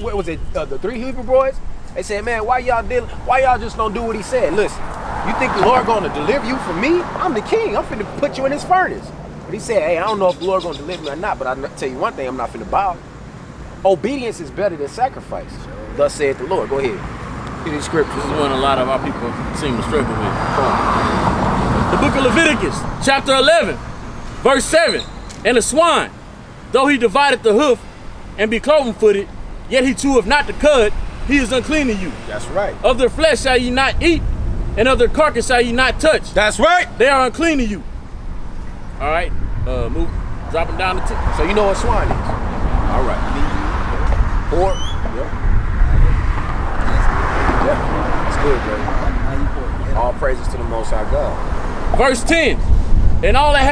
what was it, the 3 Hebrew boys? They said, man, why y'all just don't do what he said? Listen, you think the Lord gonna deliver you from me? I'm the king. I'm finna put you in his furnace. But he said, hey, I don't know if the Lord gonna deliver me or not, but I tell you one thing, I'm not finna bow. Obedience is better than sacrifice. Thus saith the Lord. Go ahead. Get these scriptures. This is one a lot of our people seem to struggle with. The book of Leviticus, chapter 11, verse 7. And the swine, though he divided the hoof and be cloven-footed, yet he cheweth not the cud, he is unclean to you. That's right. Of their flesh shall ye not eat, and of their carcass shall ye not touch. That's right. They are unclean to you. All right, move, dropping down the tip. So you know what swine is? All right. Pork. Yeah. That's good, bro. All praises to the Most High God. Verse 10. And all that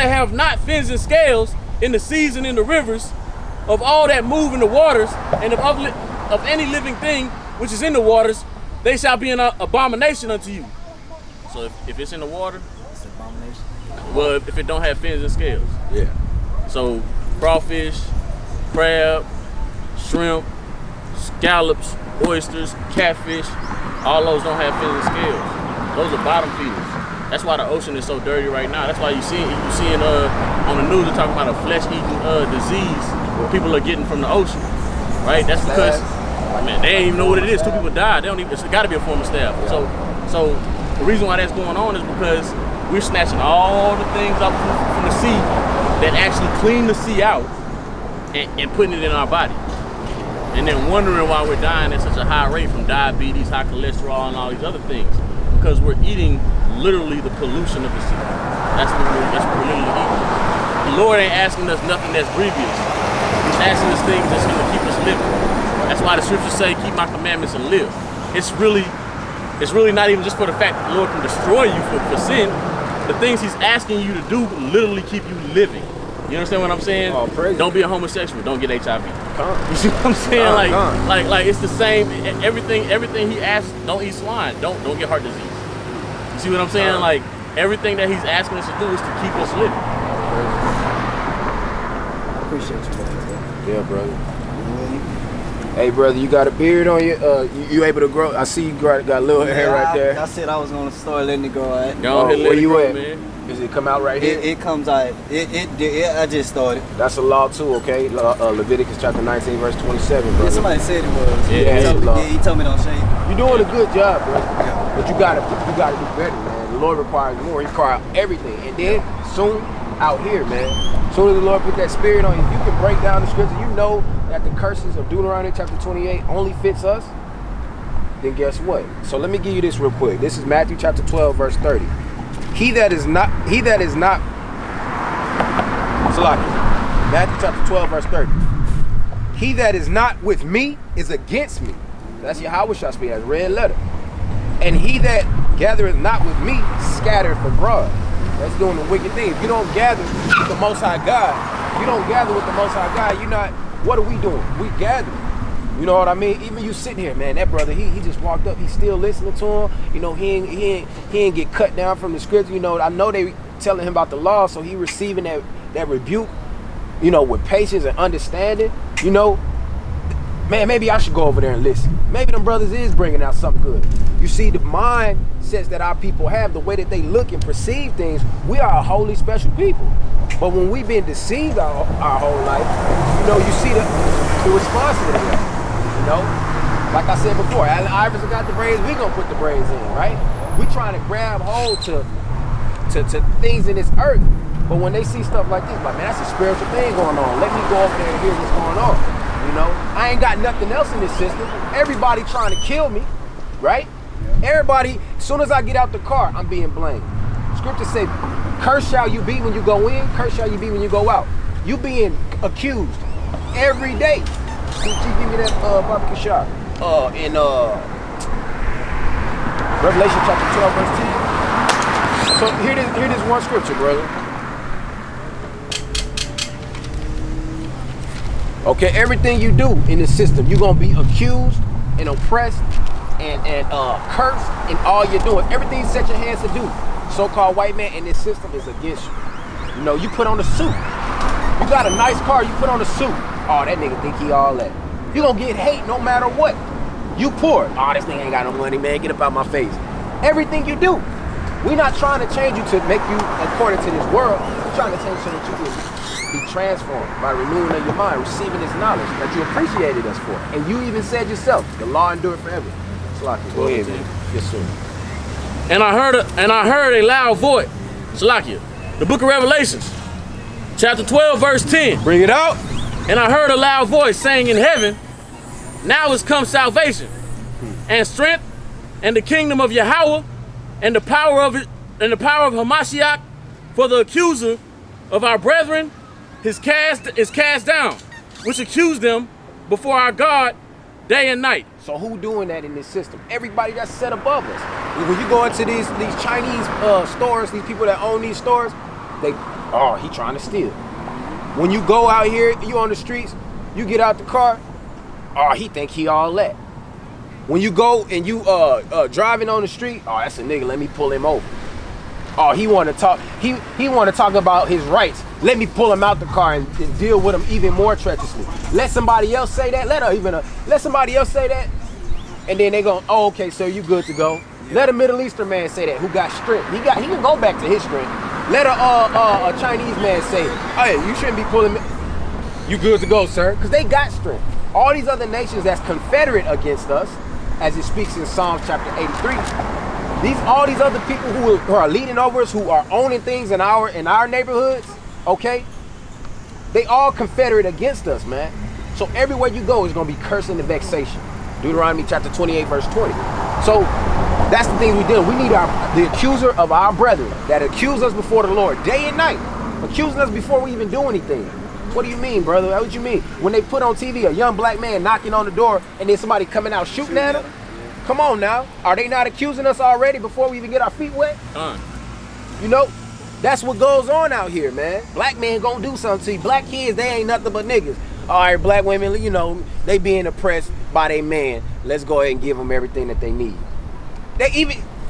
have not fins and scales in the seas and in the rivers, of all that move in the waters, and of any living thing which is in the waters, they shall be an abomination unto you. So if it's in the water, it's an abomination. Well, if it don't have fins and scales. Yeah. So crawfish, crab, shrimp, scallops, oysters, catfish, all those don't have fins and scales. Those are bottom feeders. That's why the ocean is so dirty right now. That's why you seeing on the news they're talking about a flesh-eating disease where people are getting from the ocean, right? That's because man, they ain't even know what it is. 2 people died. They don't even. It's got to be a form of staph. Yeah. So the reason why that's going on is because we're snatching all the things up from the sea that actually clean the sea out and putting it in our body, and then wondering why we're dying at such a high rate from diabetes, high cholesterol, and all these other things. Because we're eating literally the pollution of the sea. That's what we're literally eating. The Lord ain't asking us nothing that's grievous. He's asking us things that's going to keep us living. That's why the scriptures say, keep my commandments and live. It's really not even just for the fact that the Lord can destroy you for sin. The things he's asking you to do literally keep you living. You understand what I'm saying? Oh, praise. Don't be a homosexual. Don't get HIV. Come. You see what I'm saying? Come. Like it's the same. Everything he asks. Don't eat swine. Don't get heart disease. You see what I'm saying? Like everything that he's asking us to do is to keep us living. I appreciate you, brother. Yeah, brother. Hey, brother, you got a beard on you? You able to grow? I see you got a little hair right there. I said I was gonna start letting it grow. Right? Where you at? Man. Does it come out right here? It comes out. I just started. That's a law too, okay? Leviticus chapter 19, verse 27, brother. Yeah, somebody said it was. Yeah, he told me don't shave. You're doing a good job, bro. Yeah. But you gotta do better, man. The Lord requires more. He requires everything. And then soon out here, man. Soon as the Lord put that spirit on you, if you can break down the scripture, you know that the curses of Deuteronomy chapter 28 only fits us, then guess what? So let me give you this real quick. This is Matthew chapter 12, verse 30. He that is not, Matthew chapter 12, verse 30. He that is not with me is against me. That's Yahweh shall speak as red letter. And he that gathereth not with me scattereth abroad. That's doing the wicked thing. If you don't gather with the Most High God, you're not, what are we doing? We gathering. You know what I mean? Even you sitting here, man, that brother, he just walked up, he's still listening to him. You know, he ain't get cut down from the scripture. You know, I know they telling him about the law, so he receiving that rebuke, you know, with patience and understanding. You know, man, maybe I should go over there and listen. Maybe them brothers is bringing out something good. You see, the mindsets that our people have, the way that they look and perceive things, we are a holy, special people. But when we've been deceived our whole life, you know, you see the response to that. You know, like I said before, Allen Iverson got the braids, we gonna put the braids in, right? We trying to grab hold to things in this earth. But when they see stuff like this, like, man, that's a spiritual thing going on. Let me go over there and hear what's going on. You know, I ain't got nothing else in this system. Everybody trying to kill me, right? Everybody, as soon as I get out the car, I'm being blamed. Scripture said, curse shall you be when you go in, curse shall you be when you go out. You being accused every day. Can you give me that barbecue shot? In Revelation chapter 12, verse 10. So here this one scripture, brother. Okay, everything you do in this system, you're gonna be accused and oppressed and cursed in all you're doing. Everything you set your hands to do, so-called white man in this system is against you. You know, you put on a suit. You got a nice car, you put on a suit. Oh, that nigga think he all that. You're gonna get hate no matter what. You poor. Oh, this thing ain't got no money, man. Get up out my face. Everything you do. We're not trying to change you to make you according to this world. We're trying to change so that you can be transformed by renewing of your mind, receiving this knowledge that you appreciated us for. And you even said yourself, the law endure forever. Salakia, go ahead, man. Yes, sir. And I heard a loud voice. Salakia, the book of Revelations, chapter 12, verse 10. Bring it out. And I heard a loud voice saying in heaven, now is come salvation and strength and the kingdom of Yahweh and the power of Hamashiach, for the accuser of our brethren is cast down, which accused them before our God day and night. So who doing that in this system? Everybody that's set above us. When you go into these Chinese stores, these people that own these stores, he trying to steal. When you go out here, you on the streets, you get out the car, he think he all that. When you go and you driving on the street, that's a nigga, let me pull him over. He want to talk. He want to talk about his rights. Let me pull him out the car and deal with him even more treacherously. Let somebody else say that. Let somebody else say that, and then they go, okay, so you good to go. Yeah. Let a Middle Eastern man say that who got strength. He can go back to his strength. Let a Chinese man say, hey, you shouldn't be pulling me. You good to go, sir? Because they got strength. All these other nations that's confederate against us, as it speaks in Psalms chapter 83. All these other people who are leading over us, who are owning things in our neighborhoods, okay? They all confederate against us, man. So everywhere you go is gonna be cursing and vexation. Deuteronomy chapter 28, verse 20. So that's the thing we do. We need the accuser of our brethren that accuse us before the Lord day and night, accusing us before we even do anything. What do you mean, brother? What you mean? When they put on TV a young black man knocking on the door and then somebody coming out shooting at him? Come on now. Are they not accusing us already before we even get our feet wet? You know, that's what goes on out here, man. Black men gonna do something. See, black kids, they ain't nothing but niggas. All right, black women, you know, they being oppressed by their man. Let's go ahead and give them everything that they need.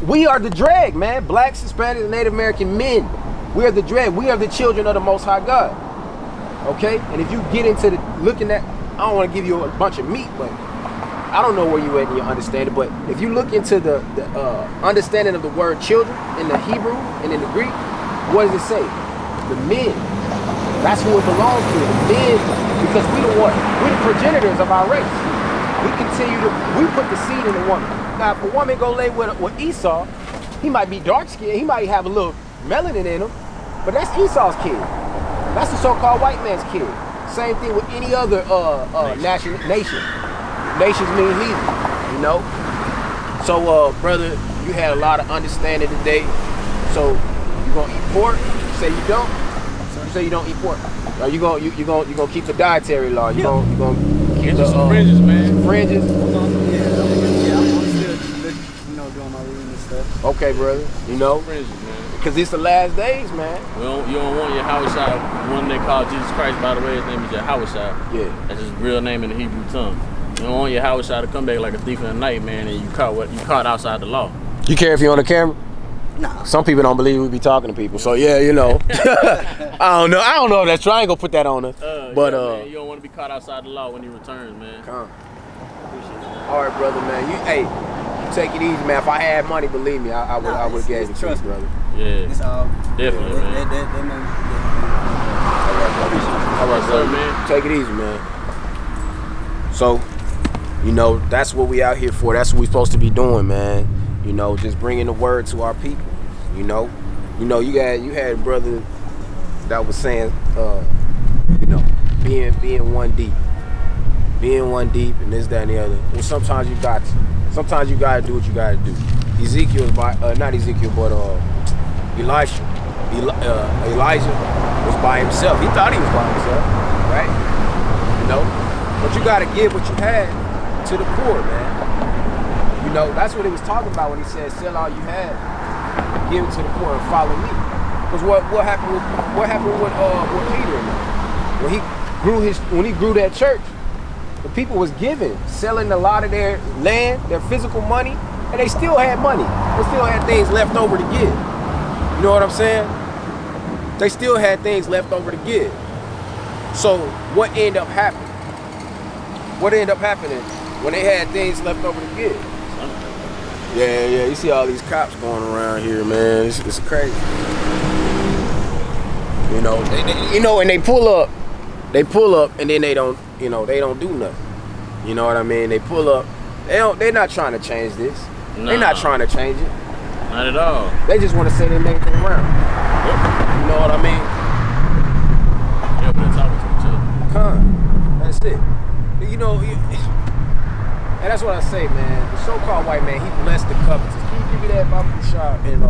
We are the drag, man. Blacks, Hispanics, and Native American men. We are the drag. We are the children of the Most High God. Okay? And if you get into looking at, I don't want to give you a bunch of meat, but I don't know where you at in your understanding, but if you look into the understanding of the word children in the Hebrew and in the Greek, what does it say? The men. That's who it belongs to. The men, because we're the progenitors of our race. We put the seed in the woman. Now, if a woman go lay with Esau, he might be dark skinned, he might have a little melanin in him, but that's Esau's kid. That's the so-called white man's kid. Same thing with any other nation. Nations mean heathen, you know? So, brother, you had a lot of understanding today. So, you gonna eat pork? You say you don't? You say you don't eat pork. Or you gonna keep the dietary law? You gonna keep some fringes, man. Some fringes? I'm still, doing my reading and stuff. Okay, brother. You know? Fringes, man. Because it's the last days, man. You don't want your Yahweh, one they call Jesus Christ, by the way, his name is Yahweh. Yeah. That's his real name in the Hebrew tongue. You don't want your Yahweh to come back like a thief in the night, man, and you caught outside the law. You care if you're on the camera? No. Some people don't believe we be talking to people, so yeah, you know. I don't know if that's trying. I ain't gonna put that on us. But man, you don't want to be caught outside the law when he returns, man. Come. All right, brother, man. You take it easy, man. If I had money, believe me, I would have gave it to you, brother. Yeah. It's all definitely, man. All right, brother, man. Take it easy, man. So, you know, that's what we out here for. That's what we supposed to be doing, man. You know, just bringing the word to our people. You know, you had a brother that was saying, you know, being one deep, and this, that, and the other. Well, sometimes you got to do what you got to do. Elijah was by himself. He thought he was by himself, right? You know, but you got to give what you had to the poor, man. You know, that's what he was talking about when he said, "Sell all you have, give it to the poor, and follow me." Because what happened with Peter? When he grew that church, the people was giving, selling a lot of their land, their physical money, and they still had money. They still had things left over to give. You know what I'm saying? They still had things left over to give. So what ended up happening? what ended up happening when they had things left over to give? Yeah. You see all these cops going around here, man. It's crazy. You know, and they pull up, and then they don't do nothing. You know what I mean? They pull up. They're not trying to change this. No. They're not trying to change it. Not at all. They just want to say they made it around. Yep. You know what I mean? Yeah, but that's always each other. That's it. You know, and that's what I say, man. The so-called white man, he blessed the covetous. Can you give me that Bible shot in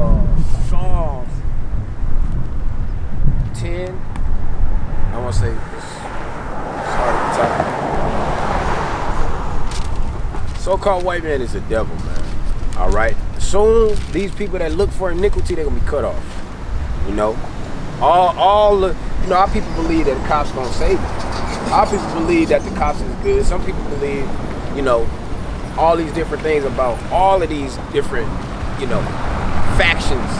Psalms 10? I want to say it's hard at the top. So-called white man is the devil, man. All right. Soon, these people that look for iniquity, they're gonna be cut off. You know, our people believe that the cops gonna save them. Our people believe that the cops is good. Some people believe, you know, all these different things about all of these different, you know, factions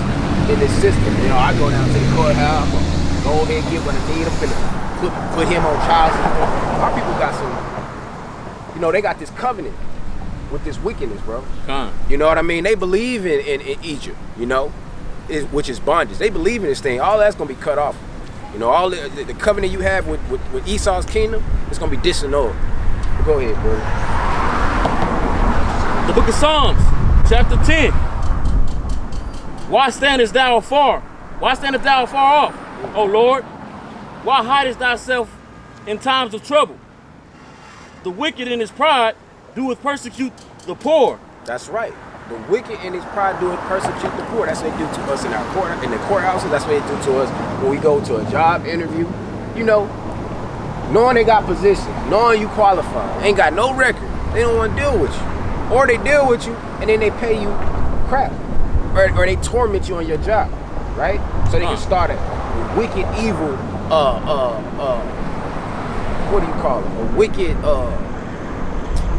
in this system. You know, I go down to the courthouse, go ahead and get what I need. I'm finna put him on child support. Our people got some, you know, they got this covenant with this wickedness, bro. You know what I mean? They believe in Egypt, you know, which is bondage. They believe in this thing. All that's gonna be cut off. You know, all the covenant you have with Esau's kingdom, it's gonna be disannulled. But go ahead, brother. The book of Psalms, chapter 10. Why standest thou afar? Why standest thou afar off, O Lord? Why hidest thyself in times of trouble? The wicked in his pride doeth persecute the poor. That's right. The wicked in his pride doeth persecute the poor. That's what they do to us in the courthouses. That's what they do to us when we go to a job interview. You know, knowing they got position, knowing you qualify, ain't got no record. They don't want to deal with you. Or they deal with you and then they pay you crap. Or they torment you on your job, right? So they can start a wicked, evil, what do you call it? A wicked,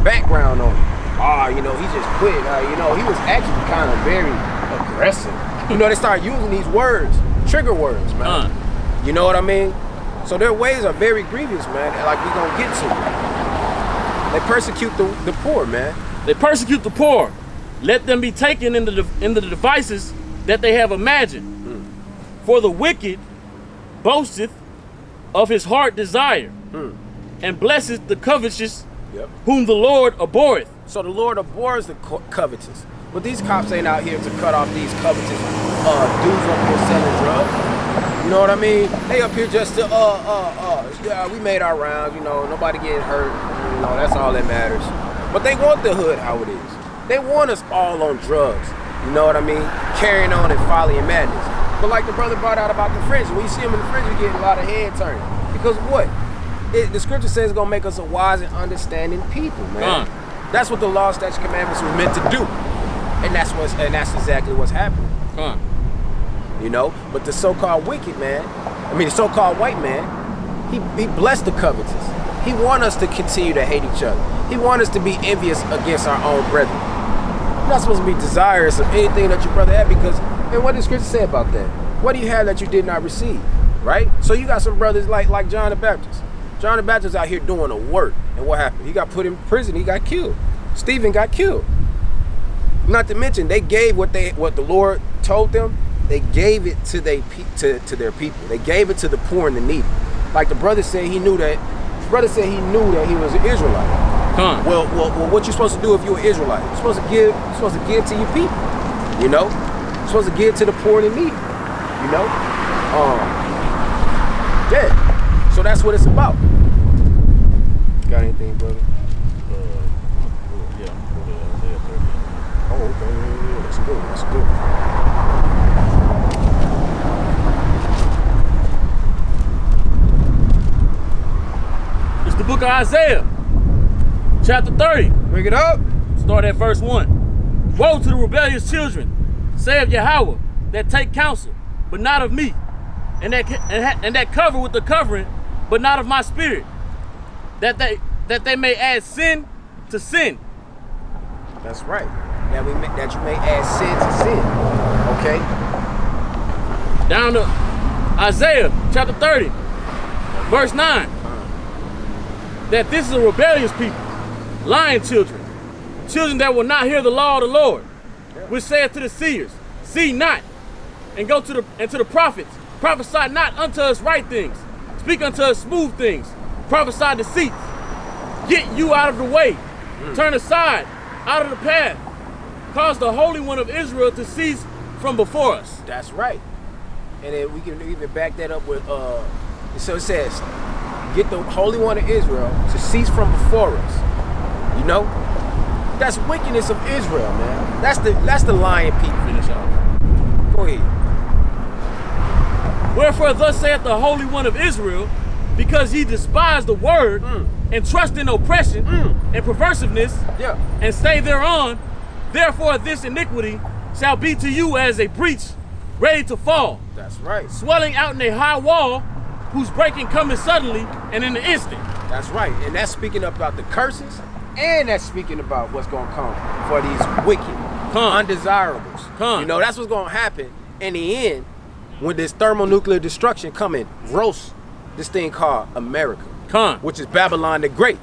background on him. You know, he just quit. You know, he was actually kind of very aggressive. You know, they start using these words, trigger words, man. You know what I mean? So their ways are very grievous, man. Like we gonna get to. They persecute the poor, man. They persecute the poor. Let them be taken into the devices that they have imagined. For the wicked boasteth of his heart desire, and blesseth the covetous, whom the Lord abhorreth. So the Lord abhors the covetous. But these cops ain't out here to cut off these covetous dudes up here selling drugs. You know what I mean? They up here just to yeah, we made our rounds, you know, nobody getting hurt. You know, that's all that matters. But they want the hood how it is. They want us all on drugs. You know what I mean? Carrying on in folly and madness. But like the brother brought out about the fringe, when you see them in the fringe, you get a lot of head turning. Because what? The scripture says it's gonna make us a wise and understanding people, man. That's what the law, statutes, commandments was meant to do, and that's exactly what's happening. You know, but the so-called wicked man, the so-called white man, he blessed the covetous. He want us to continue to hate each other. He want us to be envious against our own brethren. You're not supposed to be desirous of anything that your brother had, because, and what does scripture say about that? What do you have that you did not receive, right? So you got some brothers like John the Baptist. John the Baptist out here doing the work, and what happened? He got put in prison. He got killed. Stephen got killed. Not to mention, they gave what the Lord told them. They gave it to their people. They gave it to the poor and the needy. Like the brother said, he knew that. The brother said he knew that he was an Israelite. Well, what you supposed to do if you're an Israelite? You're supposed to give to your people. You know, you're supposed to give to the poor and the needy. You know, yeah. So that's what it's about. Got anything, brother? Yeah, I'm going to Isaiah 30. Oh, okay. Yeah, that's good. That's good. It's the book of Isaiah, chapter 30. Bring it up. Start at verse 1. Woe to the rebellious children, saith Yahweh, that take counsel, but not of me, and that cover with the covering, but not of my spirit, that they may add sin to sin. That's right. That you may add sin to sin. Okay. Down to Isaiah chapter 30, verse 9. that this is a rebellious people, lying children, children that will not hear the law of the Lord, which saith to the seers, see not, and go to the prophets, prophesy not unto us right things, speak unto us smooth things, prophesy deceits, get you out of the way, turn aside out of the path, cause the Holy One of Israel to cease from before us. That's right. And then we can even back that up with, so it says, get the Holy One of Israel to cease from before us. You know? That's wickedness of Israel, man. That's the lying people. Finish off. Go ahead. Wherefore thus saith the Holy One of Israel, because ye despise the word and trust in oppression and perversiveness and stay thereon, therefore this iniquity shall be to you as a breach ready to fall. That's right. Swelling out in a high wall, whose breaking cometh suddenly and in an instant. That's right. And that's speaking about the curses, and that's speaking about what's going to come for these wicked, undesirables. You know, that's what's going to happen in the end when this thermonuclear destruction come and roast this thing called America, which is Babylon the Great.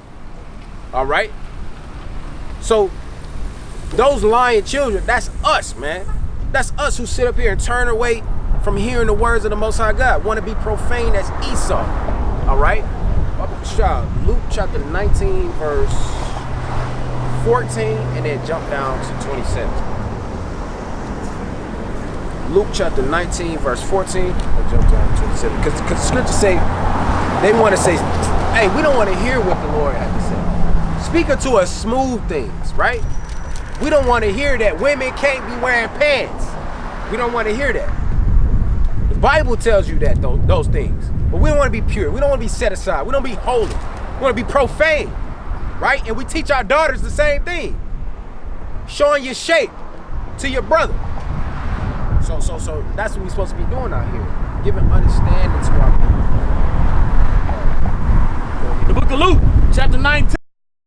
All right? So those lying children, that's us, man. That's us who sit up here and turn away from hearing the words of the Most High God. Want to be profane as Esau. All right? Luke chapter 19, verse 14, and then jump down to 27. Luke chapter 19, verse 14, and jump down to 27. Because the scriptures say, they want to say, hey, we don't want to hear what the Lord has to say. Speak unto us smooth things, right? We don't want to hear that women can't be wearing pants. We don't want to hear that. The Bible tells you that, those things. But we don't want to be pure. We don't want to be set aside. We don't want to be holy. We want to be profane, right? And we teach our daughters the same thing. Showing your shape to your brother. So that's what we're supposed to be doing out here. Giving understanding to our people. The book of Luke, chapter 19.